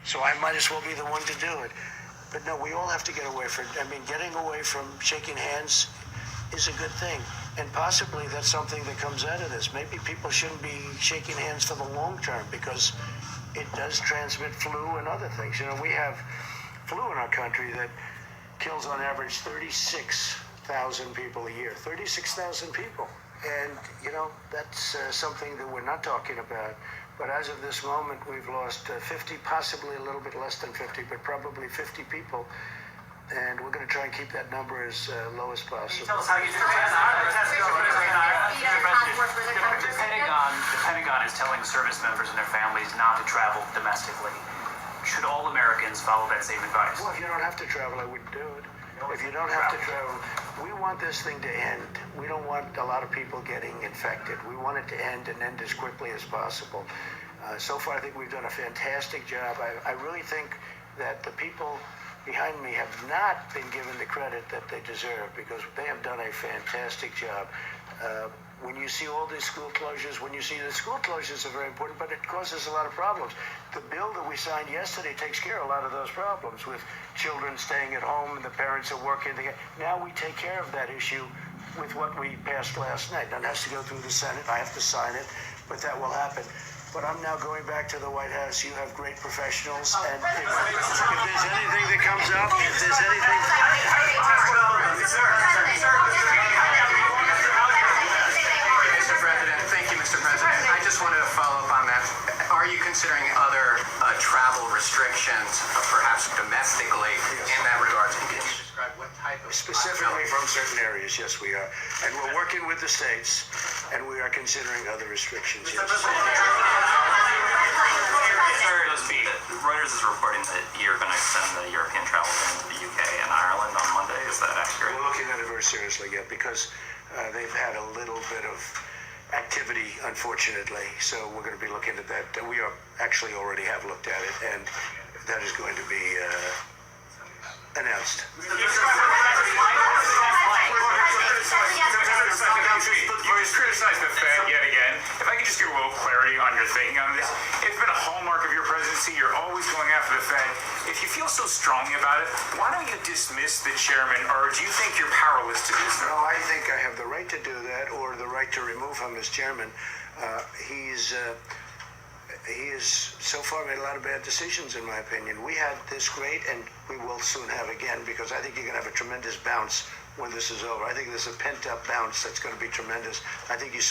So I might as well be the one to do it. But no, we all have to get away from, getting away from shaking hands is a good thing. And possibly that's something that comes out of this. Maybe people shouldn't be shaking hands for the long term because it does transmit flu and other things. You know, we have flu in our country that kills on average 36,000 people a year. 36,000 people. And, you know, that's something that we're not talking about. But as of this moment, we've lost 50, possibly a little bit less than 50, but probably 50 people. And we're going to try and keep that number as low as possible. Tell us how you do The Pentagon is telling service members and their families not to travel domestically. Should all Americans follow that same advice? Well, if you don't have to travel, I wouldn't do it. If you don't have to travel, we want this thing to end. We don't want a lot of people getting infected. We want it to end and end as quickly as possible. So far, I think we've done a fantastic job. I really think that the people behind me have not been given the credit that they deserve because they have done a fantastic job. When you see all these school closures, when you see the school closures are very important, but it causes a lot of problems. The bill that we signed yesterday takes care of a lot of those problems with children staying at home and the parents are working. Now we take care of that issue with what we passed last night. Now it has to go through the Senate. I have to sign it, but that will happen. But I'm now going back to the White House. You have great professionals, and if there's anything that comes up, if there's anything... Mr. President, thank you, Mr. President. I just wanted to follow up on that. Are you considering other travel restrictions, perhaps domestically, in that regard? Can you describe what type of... Specifically from certain areas, yes, we are. And we're working with the states, and we are considering other restrictions, yes. Reuters is reporting that you're going to extend the European travel ban to the UK and Ireland on Monday. Is that accurate? We're looking at it very seriously, yeah, because they've had a little bit of activity, unfortunately. So we're going to be looking at that. We are actually already have looked at it, and that is going to be announced. You just criticized the Fed yet again. If I could just get a little clarity on your thinking on this. It's been a hallmark of your presidency. You're always going after the Fed. If you feel so strongly about it, why don't you dismiss the chairman, or do you think you're powerless to do so? No, I think I have the right to do that, or the right to remove him as chairman. He has so far made a lot of bad decisions, in my opinion. We had this great, and we will soon have again, because I think you're going to have a tremendous bounce when this is over. I think there's a pent-up bounce that's going to be tremendous. I think you saw